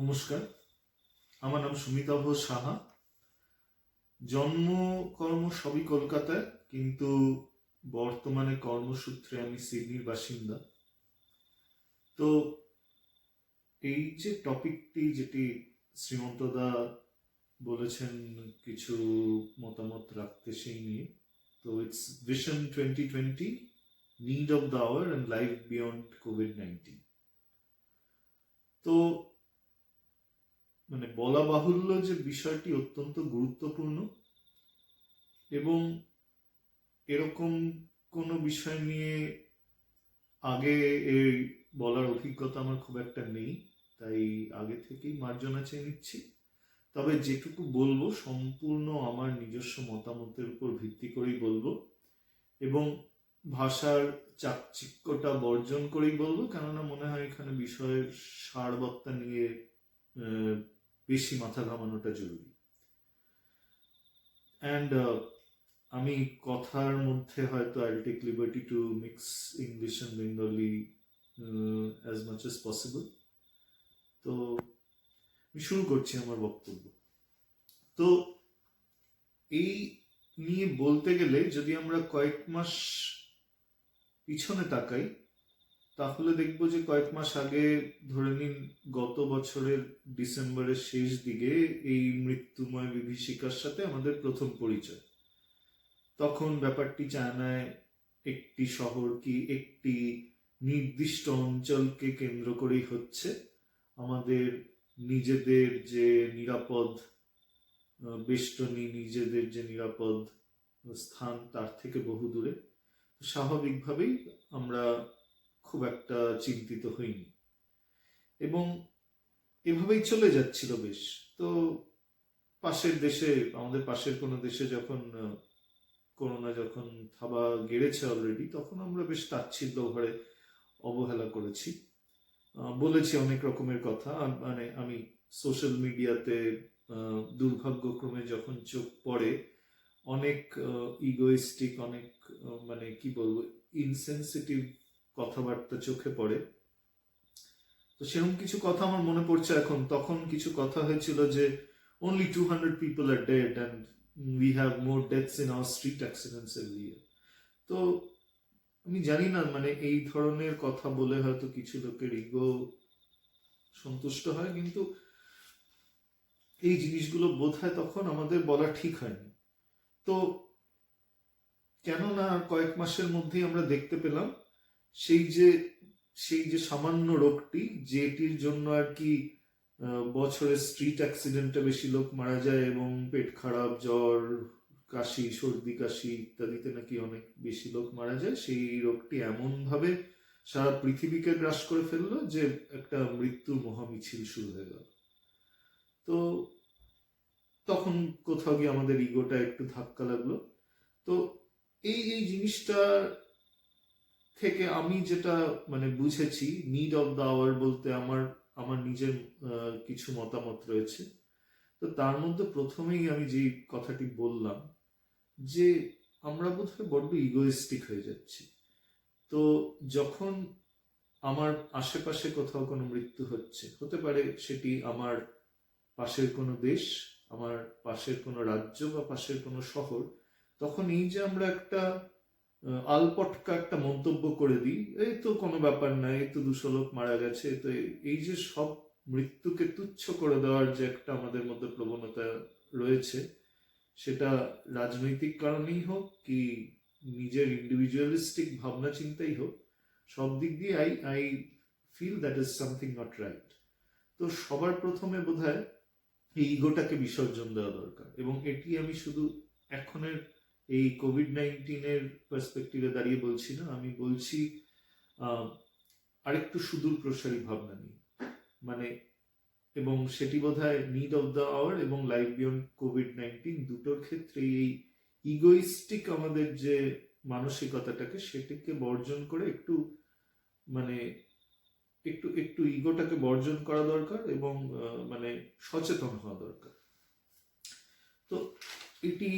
নমস্কার, আমার নাম সুমিতাভ সাহা। জন্ম কর্ম সবই কলকাতায়, কিন্তু বর্তমানে কর্মসূত্রে আমি সিডনির বাসিন্দা। তো এই যে টপিকটি যেটি শ্রীমন্তদা বলেছেন কিছু মতামত রাখতে সেই নিয়ে, তো it's vision 2020, need of the hour and life beyond কোভিড-19। তো বলা বাহুল্য যে বিষয়টি অত্যন্ত গুরুত্বপূর্ণ, এবং এরকম কোনো বিষয় নিয়ে আগে এই বলার অভিজ্ঞতা আমার খুব একটা নেই, তাই আগে থেকেই মার্জনা চেয়ে নিচ্ছি। তবে যেটুকু বলবো সম্পূর্ণ আমার নিজস্ব মতামতের উপর ভিত্তি করেই বলবো, এবং ভাষার চাকচিক্যটা বর্জন করেই বলবো, কেননা মনে হয় এখানে বিষয়ের সারবত্তা নিয়ে বেশি মাথা ঘামানোটা জরুরি। অ্যান্ড আমি কথার মধ্যে হয়তো I will take liberty to mix English and Bengali as much as possible. তো আমি শুরু করছি আমার বক্তব্য। তো এই নিয়ে বলতে গেলে যদি আমরা কয়েক মাস পিছনে তাকাই, তাহলে দেখব যে কয়েক মাস আগে, ধরে নিন গত বছরের ডিসেম্বরের শেষ দিকে, এই মৃত্যুময় বিভীষিকার সাথে আমাদের প্রথম পরিচয়। তখন ব্যাপারটি চায়নায় একটি শহর কি একটি নির্দিষ্ট অঞ্চলকে কেন্দ্র করেই হচ্ছে। আমাদের নিজেদের যে নিরাপদ বেষ্টনী, নিজেদের যে নিরাপদ স্থান, তার থেকে বহু দূরে। স্বাভাবিকভাবেই আমরা খুব একটা চিন্তিত হইনি, এবং এভাবেই চলে যাচ্ছিল বেশ। তো পাশের দেশে, আমাদের পাশের কোনো দেশে যখন করোনা যখন থাবা গেড়েছে অলরেডি, তখন আমরা বেশ তাচ্ছিল্য ভরে অবহেলা করেছি, বলেছি অনেক রকমের কথা। আমি সোশ্যাল মিডিয়াতে দুর্ভাগ্যক্রমে যখন চোখ পড়ে, অনেক ইগোইস্টিক, অনেক কি বলবো, ইনসেনসিটিভ কথাবার্তা চোখে পড়ে। তো সেরকম কিছু কথা আমার মনে পড়ছে এখন। তখন কিছু কথা হয়েছিল যে only 200 people are dead and we have more deaths in our street accidents every year. তো আমি জানি না, এই ধরনের কথা বলে হয়তো কিছু লোকের ইগো সন্তুষ্ট হয়, কিন্তু এই জিনিসগুলো বোধহয় তখন আমাদের বলা ঠিক হয়নি। তো কেননা কয়েক মাসের মধ্যেই আমরা দেখতে পেলাম সেই যে সামান্য রোগটি, যেটির জন্য আর কি বছরে স্ট্রিট অ্যাক্সিডেন্টে বেশি লোক মারা যায়, এবং পেট খারাপ, জ্বর, কাশি, সর্দি কাশি ইত্যাদিতে নাকি অনেক বেশি লোক মারা যায়, সেই রোগটি এমন ভাবে সারা পৃথিবীকে গ্রাস করে ফেললো যে একটা মৃত্যুর মহামিছিল শুরু হয়ে গেল। তো তখন কোথাও গিয়ে আমাদের ইগোটা একটু ধাক্কা লাগলো। তো এই জিনিসটা থেকে আমি যেটা বুঝেছি, নিড অফ দ্য আওয়ার বলতে আমার নিজের কিছু মতামত রয়েছে। তো তার মধ্যে প্রথমেই আমি যে কথাটি বললাম, যে আমরা বোধহয় বড্ড ইগোইস্টিক হয়ে যাচ্ছি। তো যখন আমার আশেপাশে কোথাও কোনো মৃত্যু হচ্ছে, হতে পারে সেটি আমার পাশের কোনো দেশ, আমার পাশের কোনো রাজ্য বা পাশের কোনো শহর, তখন এই যে আমরা একটা আলপটকা একটা মন্তব্য করে দিই, এই তো কোনো ব্যাপার না, এই তো 200 লোক মারা গেছে, তো এই যে সব মৃত্যুকে তুচ্ছ করে দেওয়ার যে একটা আমাদের মধ্যে প্রবণতা রয়েছে, সেটা রাজনৈতিক কারণেই হোক কি নিজের ইন্ডিভিজুয়ালিস্টিক ভাবনা চিন্তাই হোক, সব দিক দিয়ে I feel that is something not right. তো সবার প্রথমে বোধহয় এই ইগোটাকে বিসর্জন দেওয়া দরকার, এবং এটি আমি শুধু এখনের এই কোভিড-19 পার্সপেক্টিভে দাঁড়িয়ে বলছি না, আমি বলছি আরেকটু সুদূর প্রসারী ভাবনা নিয়ে, এবং সেটি বোধহয় নিড অফ দ্য আওয়ার এবং লাইফ বিয়ন্ড কোভিড-19 দুটোর ক্ষেত্রে এই ইগোইস্টিক আমাদের যে মানসিকতাটাকে, সেটিকে বর্জন করে একটু একটু ইগোটাকে বর্জন করা দরকার, এবং সচেতন হওয়া দরকার। তো এটি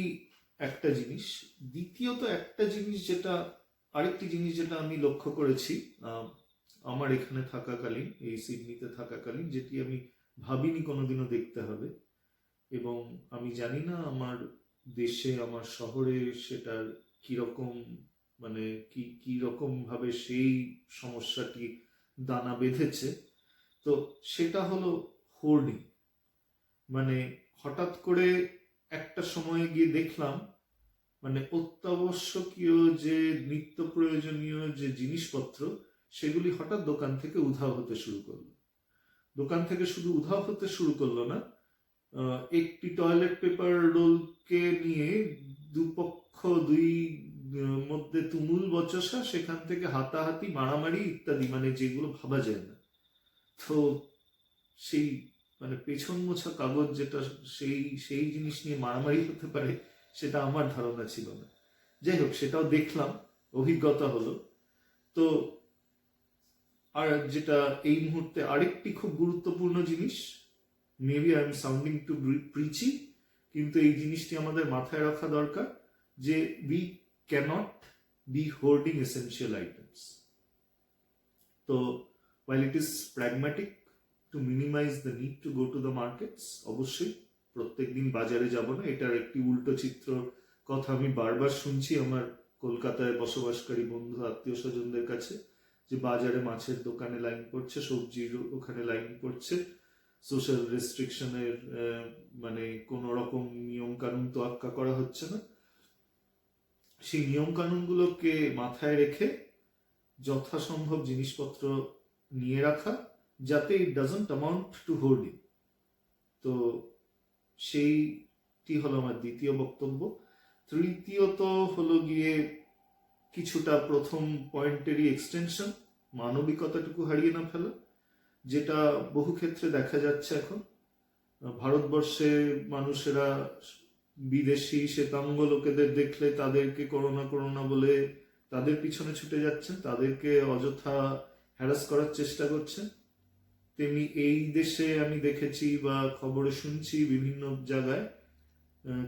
একটা জিনিস। দ্বিতীয়ত আরেকটি জিনিস যেটা আমি লক্ষ্য করেছি আমার এখানে থাকাকালীন, এই সিডনিতে থাকাকালীন, যেটি আমি ভাবিনি কোনোদিনও দেখতে হবে, এবং আমি জানি না আমার দেশে, আমার শহরে সেটার কিরকম, মানে কি রকম ভাবে সেই সমস্যাটি দানা বেঁধেছে। তো সেটা হলো হোর্ডিং। মানে হঠাৎ করে একটা সময়ে গিয়ে দেখলাম, মানে অত্যাবশ্যকীয় যে নিত্য প্রয়োজনীয় যে জিনিসপত্র, সেগুলি হঠাৎ দোকান থেকে উধাও হতে শুরু করলো। দোকান থেকে শুধু উধাও হতে শুরু করলো না, একটি টয়লেট পেপার রোলকে নিয়ে দুই মধ্যে তুমুল বচসা, সেখান থেকে হাতাহাতি, মারামারি ইত্যাদি, মানে যেগুলো ভাবা যায় না। তো সেই মানে পেছন মোছা কাগজ যেটা, সেই সেই জিনিস নিয়ে মারামারি হতে পারে, সেটা আমার ধারণা ছিল না। যাই হোক, সেটাও দেখলাম, অভিজ্ঞতা হলো। তো আর যেটা এই মুহূর্তে আরেকটি খুব গুরুত্বপূর্ণ জিনিস, maybe I am sounding too preachy, কিন্তু এই জিনিসটি আমাদের মাথায় রাখা দরকার, যে we can't be hoarding essential items. তো while it is pragmatic to minimize the need to go to the markets, অবশ্যই প্রত্যেকদিন বাজারে যাব না, এটার একটি উল্টো চিত্র কথা আমি বারবার শুনছি আমার কলকাতায় বসবাসকারী বন্ধু আত্মীয় স্বজনদের কাছে, যে বাজারে মাছের দোকানে লাইন পড়ছে, সবজির ওখানে লাইন পড়ছে, সোশ্যাল রেস্ট্রিকশনের মানে কোন রকম নিয়ম কানুন তোয়াক্কা করা হচ্ছে না। সেই নিয়ম কানুনগুলোকে মাথায় রেখে যথাসম্ভব জিনিসপত্র নিয়ে রাখা, যাতে it doesn't amount two hoarding. তো সেইটি হলো আমার দ্বিতীয় বক্তব্য। তৃতীয়ত হলো গিয়ে কিছুটা প্রথম পয়েন্টেরই এক্সটেনশন, মানবিকতাটুকু হারিয়ে না ফেলা, যেটা বহু ক্ষেত্রে দেখা যাচ্ছে এখন। ভারতবর্ষে মানুষেরা বিদেশি শ্বেতাঙ্গ লোকেদের দেখলে তাদেরকে করোনা করোনা বলে তাদের পিছনে ছুটে যাচ্ছেন, তাদেরকে অযথা হ্যারাস করার চেষ্টা করছেন। তেমনি এই দেশে আমি দেখেছি বা খবরে শুনছি বিভিন্ন জায়গায়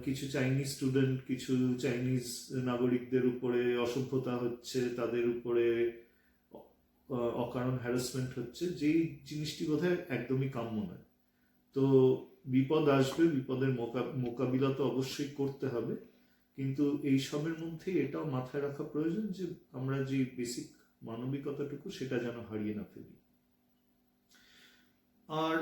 কিছু চাইনিজ স্টুডেন্ট, কিছু চাইনিজ নাগরিকদের উপরে অসভ্যতা হচ্ছে, তাদের উপরে অকারণ হ্যারাসমেন্ট হচ্ছে, যেই জিনিসটি বোধহয় একদমই কাম্য নয়। তো বিপদ আসবে, বিপদের মোকাবিলা তো অবশ্যই করতে হবে, কিন্তু এই সবের মধ্যে এটাও মাথায় রাখা প্রয়োজন যে আমরা যে বেসিক মানবিকতাটুকু, সেটা যেন হারিয়ে না ফেলি। আর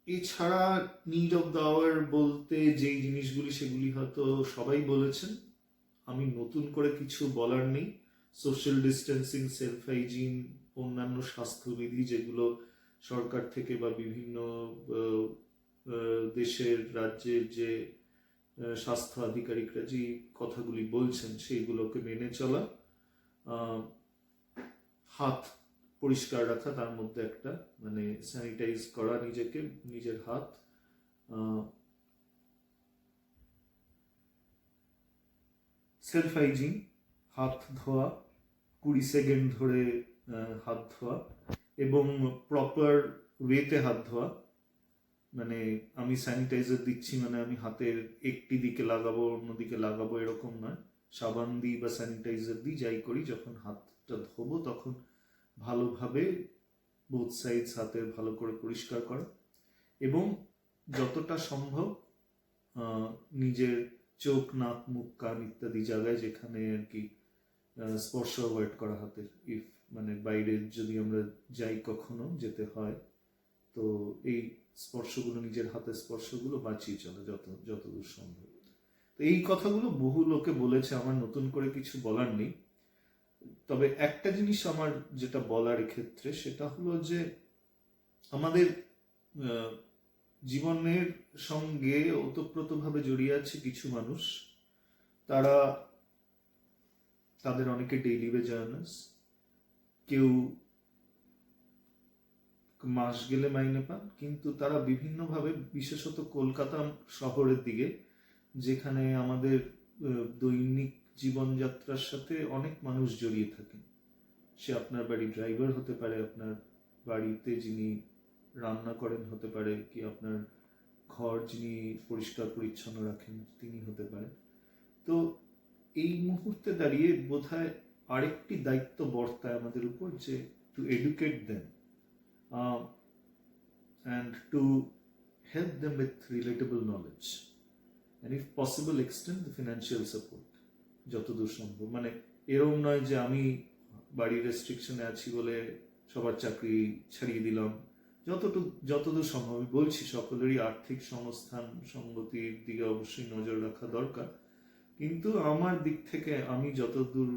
এছাড়া নিড অফ দ্য আওয়ার বলতে যেই জিনিসগুলি, সেগুলি হয়তো সবাই বলেছেন, আমি নতুন করে কিছু বলার নেই। সোশ্যাল ডিস্টেন্সিং, সেলফ হাইজিন, অন্যান্য স্বাস্থ্যবিধি যেগুলো সরকার থেকে বা বিভিন্ন দেশের, রাজ্যের যে স্বাস্থ্য আধিকারিকরা যে কথাগুলি বলছেন, সেইগুলোকে মেনে চলা, হাত পরিষ্কার রাখা, তার মধ্যে একটা মানে স্যানিটাইজ করা নিজেকে, নিজের হাত, সেলফ হাইজিন, হাত ধোয়া, 20 সেকেন্ড ধরে হাত ধোয়া, এবং প্রপার ওয়েতে হাত ধোয়া। মানে আমি স্যানিটাইজার দিচ্ছি মানে আমি হাতের একটি দিকে লাগাবো, অন্যদিকে লাগাবো, এরকম নয়। সাবান দিই বা স্যানিটাইজার দিই, যাই করি, যখন হাতটা ধোবো তখন ভালোভাবে বোথ সাইডস হাতের ভালো করে পরিষ্কার করা, এবং যতটা সম্ভব নিজের চোখ, নাক, মুখ, কান ইত্যাদি জায়গায় যেখানে আর কি স্পর্শ অ্যাভয়েড করা হাতের, ইফ মানে বাইরে যদি আমরা যাই, কখনো যেতে হয়, তো এই স্পর্শগুলো, নিজের হাতের স্পর্শগুলো বাঁচিয়ে চলে যতদূর সম্ভব। তো এই কথাগুলো বহু লোকে বলেছে, আমার নতুন করে কিছু বলার নেই। তবে একটা জিনিস আমার যেটা বলার ক্ষেত্রে, সেটা হলো যে আমাদের জীবনের সঙ্গে ওতপ্রোতভাবে জড়িয়ে আছে কিছু মানুষ, তারা, তাদের অনেকে ডেইলি ওয়েজ আর্নার্স, কেউ মাস গেলে মাইনে পান, কিন্তু তারা বিভিন্নভাবে, বিশেষত কলকাতা শহরের দিকে, যেখানে আমাদের দৈনিক জীবনযাত্রার সাথে অনেক মানুষ জড়িয়ে থাকেন। সে আপনার বাড়ি ড্রাইভার হতে পারে, আপনার বাড়িতে যিনি রান্না করেন হতে পারে, কি আপনার ঘর যিনি পরিষ্কার পরিচ্ছন্ন রাখেন তিনি হতে পারেন। তো এই মুহূর্তে দাঁড়িয়ে বোধহয় আরেকটি দায়িত্ব বর্তায় আমাদের উপর, যে two educate them. and to help them with relatable knowledge, and if possible extend the financial support যতদূর সম্ভব। মানে এরকম নয় যে আমি বাড়ির রেস্ট্রিকশনে আছি বলে সবার চাকরি ছাড়িয়ে দিলাম। যতদূর সম্ভব, আমি বলছি সকলেরই আর্থিক সংস্থান সঙ্গতির দিকে অবশ্যই নজর রাখা দরকার, কিন্তু আমার দিক থেকে আমি যতদূর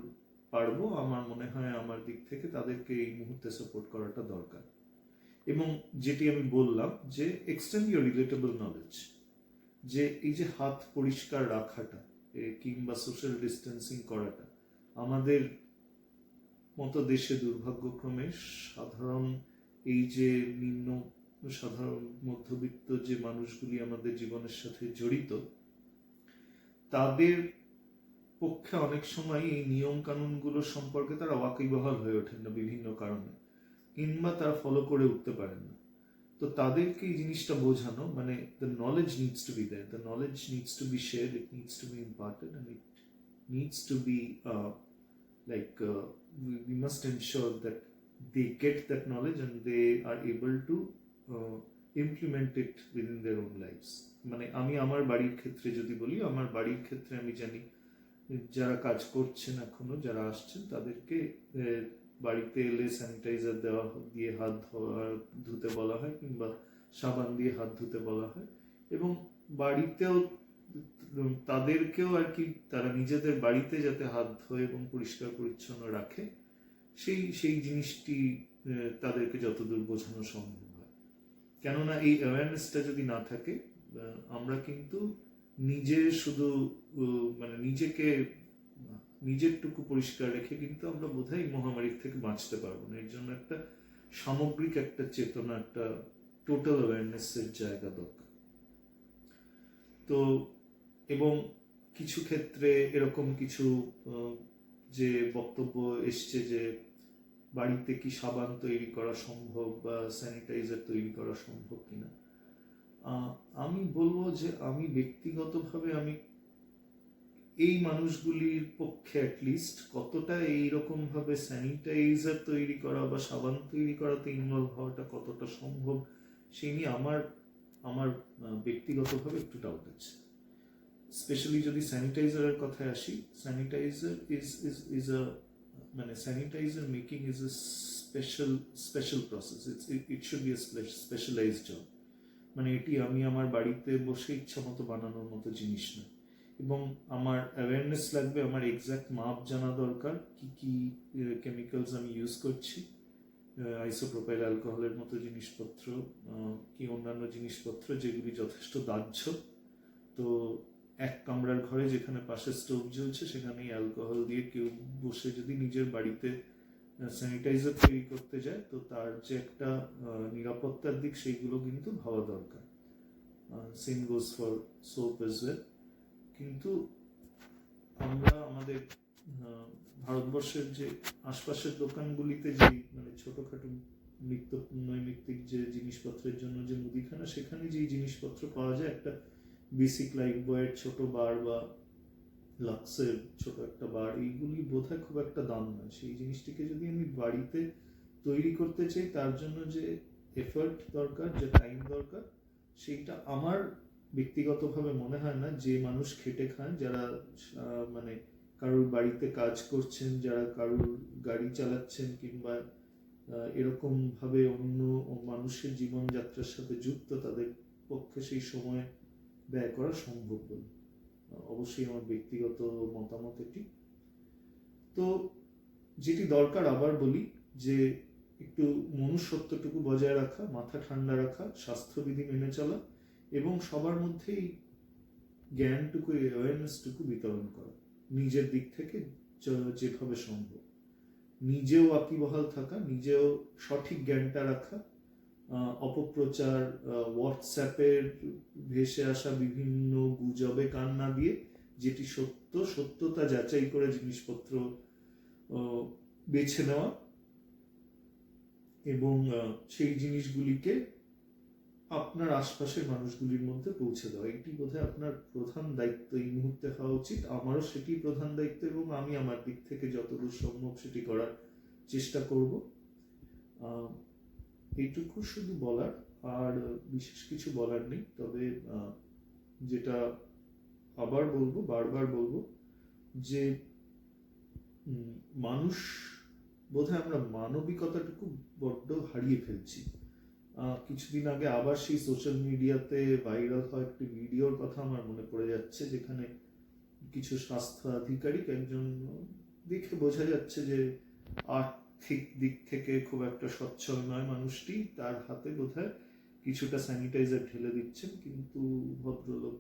পারবো আমার মনে হয় আমার দিক থেকে তাদেরকে এই মুহূর্তে সাপোর্ট করাটা দরকার। এবং যেটি আমি বললাম যে এক্সটেন্ড ইউর রিলেটেবল নলেজ, যে এই যে হাত পরিষ্কার রাখাটা কিংবা সোশ্যাল ডিস্টেন্সিং করাটা আমাদের মতো দেশে দুর্ভাগ্যক্রমে সাধারণ এই যে নিম্ন সাধারণ মধ্যবিত্ত যে মানুষগুলি আমাদের জীবনের সাথে জড়িত তাদের পক্ষে অনেক সময় এই নিয়ম কানুনগুলো সম্পর্কে তারা ওয়াকিবহাল হয়ে ওঠেন না বিভিন্ন কারণে, কিংবা তারা ফলো করে উঠতে পারেন না। তো তাদেরকে এই জিনিসটা বোঝানো, মানে the knowledge needs to be there, the knowledge needs to be shared, it needs to be imparted, and it needs to be we must ensure that they get that knowledge and they are able to implement it within their own lives. মানে আমি আমার বাড়ির ক্ষেত্রে যদি বলি, আমার বাড়ির ক্ষেত্রে আমি জানি যারা কাজ করছেন এখনো যারা আসছেন তাদেরকে বাড়িতে এলে স্যানিটাইজার দিয়ে হাত ধুতে বলা হয় কিংবা সাবান দিয়ে হাত ধুতে বলা হয়, এবং বাড়িতেও তাদেরকেও আর কি তারা নিজেদের বাড়িতে যাতে হাত ধোয় এবং পরিষ্কার পরিচ্ছন্ন রাখে সেই জিনিসটি তাদেরকে যতদূর বোঝানো সম্ভব হয়। কেননা এই অ্যাওয়ারনেসটা যদি না থাকে আমরা কিন্তু শুধু মানে নিজেরটুকু পরিষ্কার রেখে কিন্তু আমরা বোধহয় মহামারীর থেকে বাঁচতে পারবো না। এর জন্য একটা সামগ্রিক একটা চেতনা, একটা টোটাল অ্যাওয়ারনেসের জায়গা দরকার। তো এবং কিছু ক্ষেত্রে এরকম কিছু যে বক্তব্য এসছে যে বাড়িতে কি সাবান তৈরি করা সম্ভব বা স্যানিটাইজার তৈরি করা সম্ভব কিনা, আমি বলবো যে আমি ব্যক্তিগতভাবে আমি এই মানুষগুলির পক্ষে অ্যাটলিস্ট কতটা এইরকম ভাবে স্যানিটাইজার তৈরি করা বা সাবান তৈরি করাতে ইনভলভ হওয়াটা কতটা সম্ভব সেই নিয়ে আমার ব্যক্তিগতভাবে একটু ডাউট আছে। স্পেশালি যদি স্যানিটাইজারের কথায় আসি, স্যানিটাইজার ইজ মানে sanitiser making is a special process, it should be a specialised job. মানে এটি আমি আমার বাড়িতে বসে ইচ্ছা মতো বানানোর মতো জিনিস না, এবং আমার অ্যাওয়ারনেস লাগবে, আমার এক্সাক্ট মাপ জানা দরকার কি কি কেমিক্যালস আমি ইউজ করছি, আইসোপ্রোপাইল অ্যালকোহলের মতো জিনিসপত্র কি অন্যান্য জিনিসপত্র যেগুলি যথেষ্ট দাহ্য। তো এক কামরার ঘরে যেখানে পাশে স্টোভ জ্বলছে সেখানেই অ্যালকোহল দিয়ে কেউ বসে যদি নিজের বাড়িতে স্যানিটাইজার তৈরি করতে যায় তো তার যে একটা নিরাপত্তার দিক সেইগুলো কিন্তু ভাবা দরকার। Same goes for soap as well. কিন্তু আমরা আমাদের ভারতবর্ষের যে আশপাশের দোকানগুলিতে যে মানে ছোটখাটো নৈমিত্তিক যে জিনিসপত্রের জন্য যে মুদিখানা, সেখানে যে জিনিসপত্র পাওয়া যায় একটা বেসিক লাইফ বয়ের ছোট বার বা লাক্সের ছোট একটা বার, এইগুলি বোধহয় খুব একটা দাম নয়। সেই জিনিসটিকে যদি আমি বাড়িতে তৈরি করতে চাই তার জন্য যে এফার্ট দরকার, যে টাইম দরকার, সেইটা আমার ব্যক্তিগতভাবে মনে হয় না যে মানুষ খেটে খান, যারা মানে কারোর বাড়িতে কাজ করছেন, যারা কারোর গাড়ি চালাচ্ছেন কিংবা এরকম ভাবে অন্য মানুষের জীবনযাত্রার সাথে যুক্ত, তাদের পক্ষে সেই সময় ব্যয় করা সম্ভব বলে অবশ্যই আমার ব্যক্তিগত মতামত এটি। তো যেটি দরকার আবার বলি যে একটু মনুষ্যত্বটুকু বজায় রাখা, মাথা ঠান্ডা রাখা, স্বাস্থ্যবিধি মেনে চলা এবং সবার মধ্যেই জ্ঞানটুকু, অ্যাওয়ারনেসটুকু বিতরণ করা নিজের দিক থেকে যেভাবে সম্ভব, নিজেও ওয়াকিবহাল থাকা, নিজেও সঠিক জ্ঞানটা রাখা, অপপ্রচার, হোয়াটসঅ্যাপের ভেসে আসা বিভিন্ন গুজবে কান না দিয়ে যেটি সত্যতা যাচাই করে জিনিসপত্র বেছে নেওয়া এবং সেই জিনিসগুলিকে আপনার আশপাশের মানুষগুলির মধ্যে পৌঁছে দেওয়া, এটি বোধহয় আপনার প্রধান দায়িত্ব এই মুহূর্তে হওয়া উচিত। আমারও সেটি প্রধান দায়িত্ব এবং আমি আমার দিক থেকে যতদূর সম্ভব সেটি করার চেষ্টা করব। এইটুকু শুধু বলার আর বিশেষ কিছু বলার নেই, তবে যেটা আবার বলবো, বারবার বলবো, যে মানুষ বোধহয় আমরা মানবিকতাটুকু বড্ড হারিয়ে ফেলছি। কিছুদিন আগে আবার সেই সোশ্যাল মিডিয়াতে ভাইরাল হওয়া একটি ভিডিওর কথা আমার মনে পড়ে যাচ্ছে, যেখানে কিছু স্বাস্থ্য আধিকারিক, একজন দেখে বোঝা যাচ্ছে যে আর্থিক দিক থেকে খুব একটা সচ্ছল নয় মানুষটি, তার হাতে বোধহয় কিছুটা স্যানিটাইজার ঢেলে দিচ্ছেন, কিন্তু ভদ্রলোক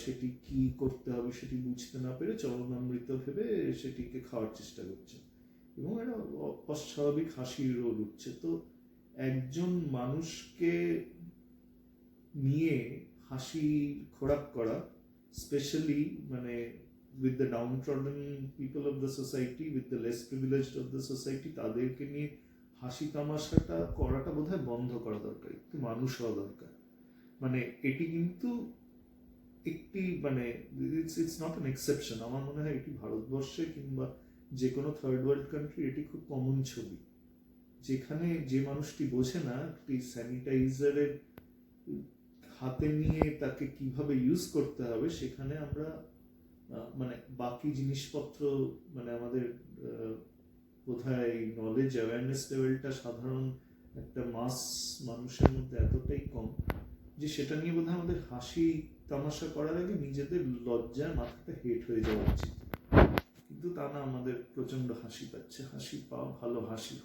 সেটি কি করতে হবে সেটি বুঝতে না পেরে চরণামৃত ভেবে সেটিকে খাওয়ার চেষ্টা করছে, এবং একটা অস্বাভাবিক হাসির রোল উঠছে। তো একজন মানুষকে নিয়ে হাসি খোরাক করা, স্পেশালি মানে with the downtrodden people of the society, with the less privileged of the society, তাদেরকে নিয়ে হাসি তামাশাটা করাটা বোধহয় বন্ধ করা দরকার, একটু মানুষ হওয়া দরকার। মানে এটি কিন্তু একটি মানে ইটস নট অ্যান এক্সেপশন, আমার মনে হয় এটি ভারতবর্ষে কিংবা যে কোনো থার্ড ওয়ার্ল্ড কান্ট্রি এটি খুব কমন ছবি, যেখানে যে মানুষটি বোঝে না একটি স্যানিটাইজারের হাতে নিয়ে তাকে কিভাবে ইউজ করতে হবে, সেখানে আমরা মানে বাকি জিনিসপত্র মানে আমাদের বোধহয় নলেজ অ্যাওয়ারনেস লেভেলটা সাধারণ একটা মাস মানুষের মধ্যে এতটাই কম যে সেটা নিয়ে বোধহয় আমাদের হাসি তামাশা করার আগে নিজেদের লজ্জায় মাথাটা হেট হয়ে যাওয়া উচিত। কিন্তু তা না, আমাদের প্রচন্ড হাসি পাচ্ছে। হাসি পাওয়া ভালো,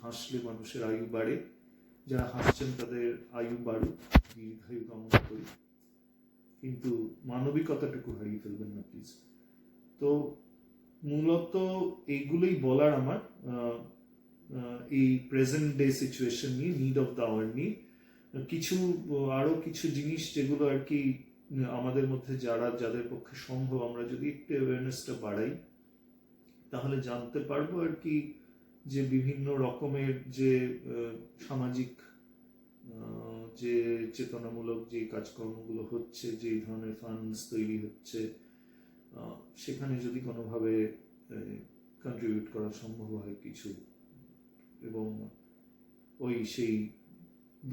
হাসলে মানুষের আয়ু বাড়ে, যারা হাসছেন তাদের আয়ু বাড়ুক, দীর্ঘায়ু কামনা করি, কিন্তু মানবিকতাটুকু হারিয়ে ফেলবেন না প্লিজ। তো মূলত এইগুলোই বলার আমার এই প্রেজেন্ট ডে সিচুয়েশন নিয়ে, নিড অফ দ্য আওয়ার নিয়ে। কিছু আরো কিছু জিনিস যেগুলো আর কি আমাদের মধ্যে যাদের পক্ষে সম্ভব, আমরা যদি একটু অ্যাওয়ারনেসটা বাড়াই তাহলে জানতে পারবো আর কি যে বিভিন্ন রকমের যে সামাজিক যে চেতনামূলক যে কাজকর্মগুলো হচ্ছে, যে ধরনের ফান্ডস তৈরি হচ্ছে, সেখানে যদি কোনোভাবে কন্ট্রিবিউট করা সম্ভব হয় কিছু, এবং ওই সেই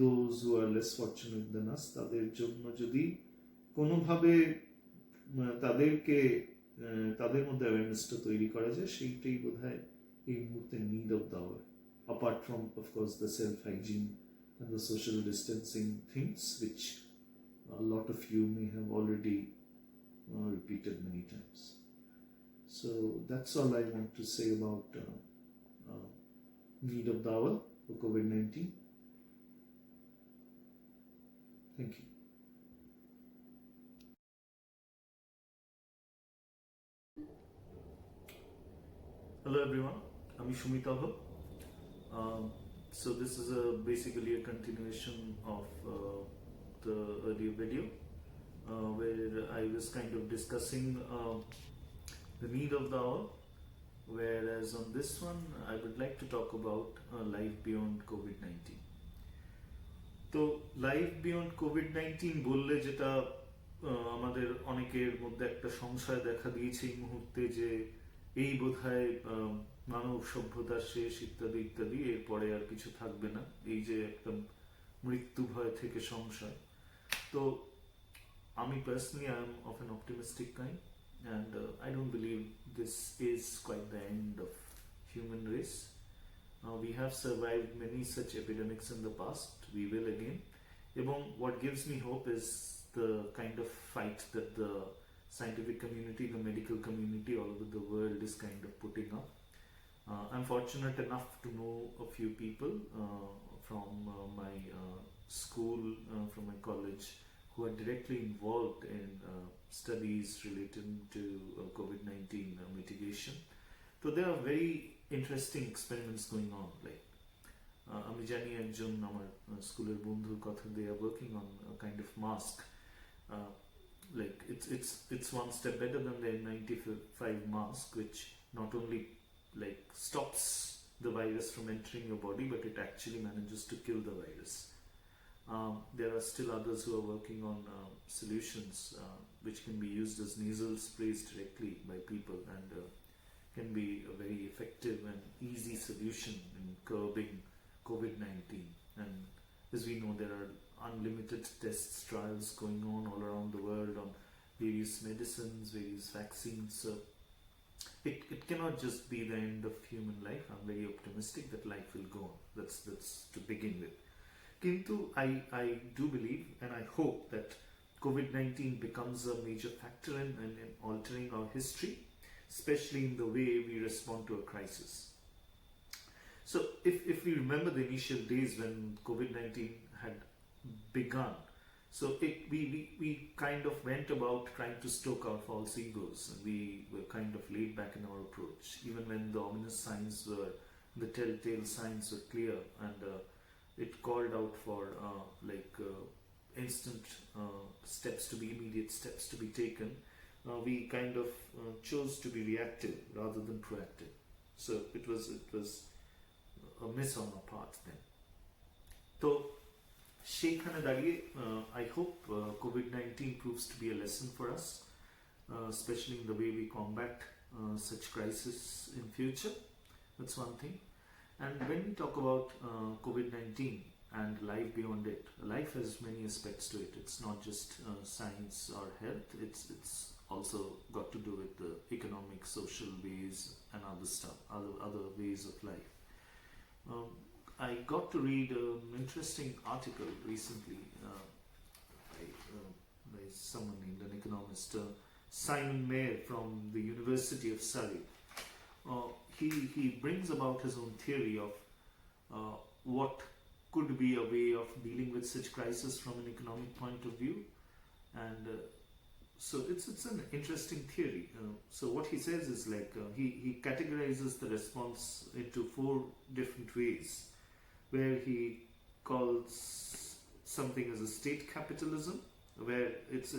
those who are less fortunate than us তাদের জন্য যদি কোনোভাবে তাদেরকে তাদের মধ্যে অ্যাওয়ারনেসটা তৈরি করা যায়, সেইটাই বোধহয় এই মুহূর্তে need of the hour, apart from of course the self hygiene and the social distancing things which a lot of you may have already repeated many times. So that's all I want to say about need of the hour for COVID-19. Thank you. Hello everyone, I'm Shumitava. So this is basically a continuation of the earlier video where I was kind of discussing the need of the hour, whereas on this one I would like to talk about life beyond COVID-19. তো life beyond COVID-19 বললে যেটা আমাদের অনেকের মধ্যে একটা সংশয় দেখা দিয়েছে এই মুহূর্তে, যে এই বোধহয় মানব সভ্যতার শেষ ইত্যাদি ইত্যাদি, এরপরে আর কিছু থাকবে না, এই যে একটা মৃত্যু ভয় থেকে সংশয়। তো আমি personally I am of an optimistic kind, and I don't believe this is quite the end of human race. We have survived many such epidemics in the past, we will again. এবং what gives me hope is the kind of fight that the scientific community, the medical community all over the world is kind of putting up. I'm fortunate enough to know a few people from my school, from my college, who are directly involved in studies related to COVID-19 mitigation. So there are very interesting experiments going on. Like আমি জানি একজন আমার স্কুলের বন্ধুর কথা, they are working on a kind of mask. Like it's one step better than the N95 mask, which not only like stops the virus from entering your body, but it actually manages to kill the virus. There are still others who are working on solutions which can be used as nasal sprays directly by people, and can be a very effective and easy solution in curbing COVID-19 and As we know, there are unlimited tests, trials going on all around the world on various medicines, various vaccines. So it cannot just be the end of human life. I'm very optimistic that life will go on. That's to begin with. Kintu, I do believe and I hope that COVID-19 becomes a major factor in altering our history, especially in the way we respond to a crisis. So if we remember the initial days when COVID-19 had begun, so we kind of went about trying to stoke our false egos. We were kind of laid back in our approach, even when the ominous signs were, the telltale signs were clear, and it called out for instant steps to be, immediate steps to be taken. We kind of chose to be reactive rather than proactive. So it was a miss on our part then. So সেইখানে দাঁড়িয়ে I hope COVID-19 proves to be a lesson for us, especially in the way we combat such crisis in future. That's one thing. And when we talk about COVID-19 and life beyond it, life has many aspects to it. It's not just science or health. It's also got to do with the economic, social ways and other stuff, other ways of life. I got to read an interesting article recently by someone named an economist, Simon Mayer from the University of Surrey. He brings about his own theory of what could be a way of dealing with such crisis from an economic point of view, and so it's an interesting theory. So what he says is like he categorizes the response into 4 different ways, where he calls something as a state capitalism, where it's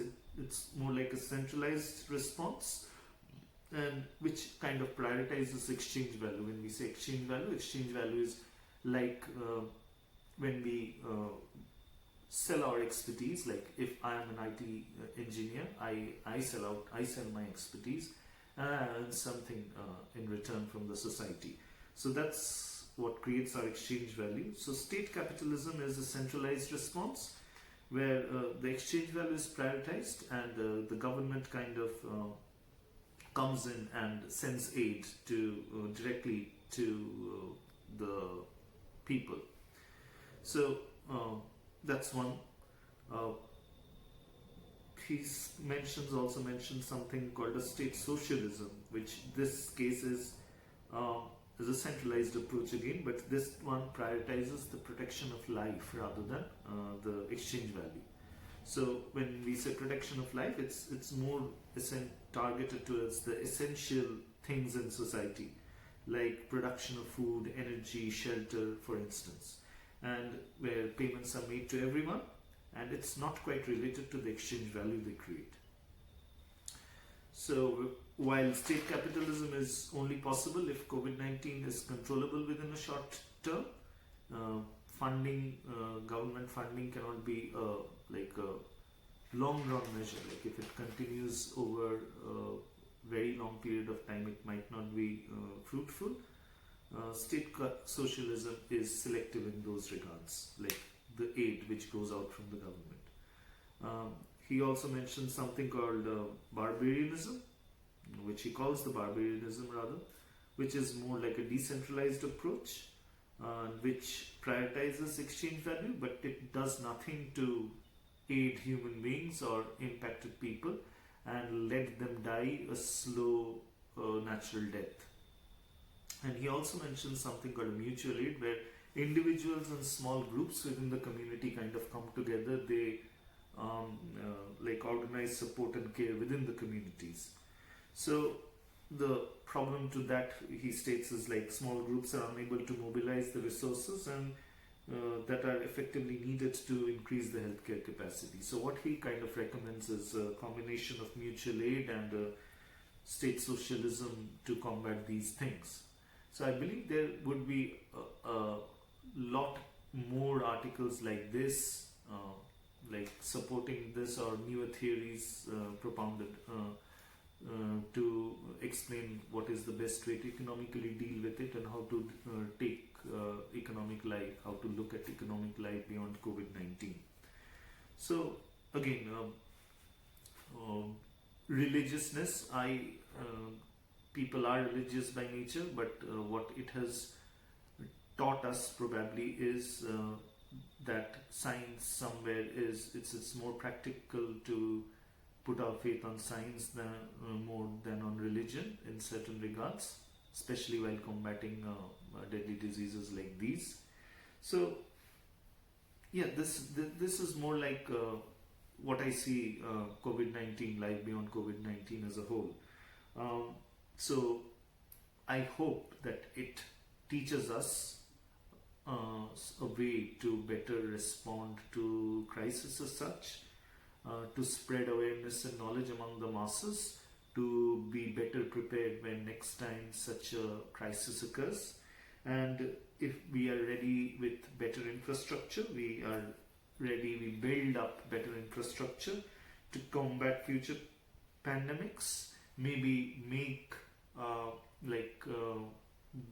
more like a centralized response, and which kind of prioritizes exchange value. When we say exchange value is like when we sell our expertise. Like if I am an IT engineer, I sell my expertise and I earn something in return from the society. So that's what creates our exchange value. So state capitalism is a centralized response where the exchange value is prioritized, and the government kind of comes in and sends aid to directly to the people. So that's one. He also mentions something called a state socialism, which this case is a centralized approach again, but this one prioritizes the protection of life rather than the exchange value. So when we say protection of life, it's more targeted towards the essential things in society, like production of food, energy, shelter, for instance, and where payments are made to everyone, and it's not quite related to the exchange value they create. So while state capitalism is only possible if COVID-19 is controllable within a short term, government funding cannot be like a long run measure. Like if it continues over a very long period of time, it might not be fruitful. State socialism is selective in those regards, like the aid which goes out from the government. He also mentioned something called barbarianism, which he calls the barbarianism rather, which is more like a decentralized approach, which prioritizes exchange value, but it does nothing to aid human beings or impacted people and let them die a slow natural death. And he also mentions something called a mutual aid, where individuals and small groups within the community kind of come together. They like organize support and care within the communities. So the problem to that, he states, is like small groups are unable to mobilize the resources and that are effectively needed to increase the healthcare capacity. So what he kind of recommends is a combination of mutual aid and state socialism to combat these things. So I believe there would be a lot more articles like this, like supporting this or newer theories propounded to explain what is the best way to economically deal with it and how to take economic life, how to look at economic life beyond COVID-19. So again, religiousness, people are religious by nature, but what it has taught us probably is that science somewhere is it's more practical to put our faith on science than more than on religion in certain regards, especially while combating deadly diseases like these. So yeah, this is more like what I see COVID-19, life beyond COVID-19 as a whole. So I hope that it teaches us a way to better respond to crisis as such, to spread awareness and knowledge among the masses, to be better prepared when next time such a crisis occurs. And if we are ready with better infrastructure, we build up better infrastructure to combat future pandemics, maybe make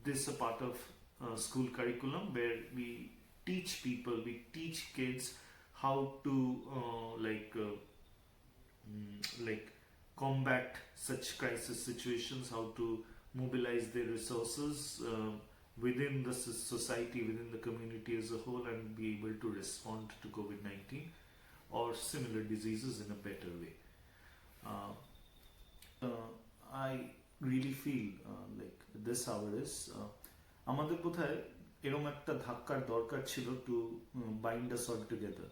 this a part of school curriculum where we teach kids how to combat such crisis situations, how to mobilize their resources within the society, within the community as a whole, and be able to respond to COVID-19 or similar diseases in a better way. I really feel like this hour is আমাদের বোধহয় এরকম একটা ধাক্কার দরকার ছিল to bind us all together.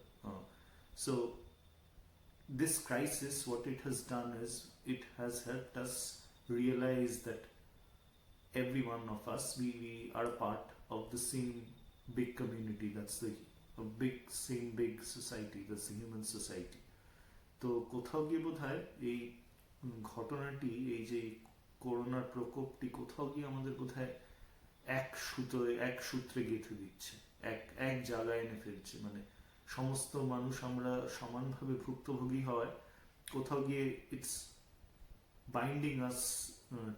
So this crisis, what it has done is it has helped us realize that every one of us, we are a part of the same big community, that's the same big society, that's the human society. তো কোথাও গিয়ে বোধহয় এই ঘটনাটি, এই যে করোনার প্রকোপটি কোথাও গিয়ে আমাদের বোধহয় এক সূত্রে গেঁথে দিচ্ছে, এক জায়গায় এনে ফেলছে, মানে সমস্ত মানুষ আমরা সমানভাবে ভুক্তভোগী হওয়ায় কোথাও গিয়ে ইটস বাইন্ডিং আস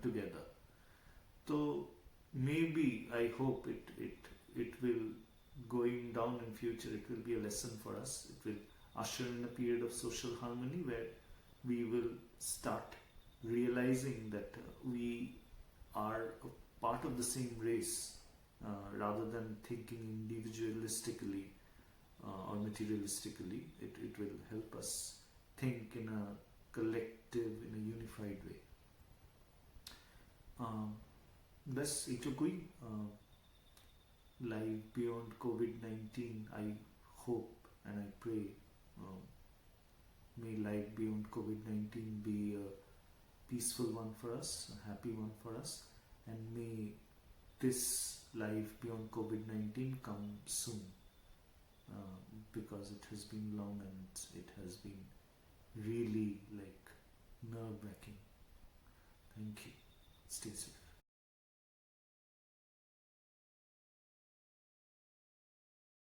টুগেদার. তো maybe I hope it will, going down in future, it will be a lesson for us. It will usher in a period of social harmony where we will start realizing that we are a part of the same race, rather than thinking individualistically or materialistically. It will help us think in a collective, in a unified way. Thus, এইটুকুই. Life beyond COVID-19, I hope and I pray, may life beyond COVID-19 be a peaceful one for us, a happy one for us, and may this life beyond COVID-19 come soon, because it has been long and it has been really like nerve-wracking. Thank you. Stay safe.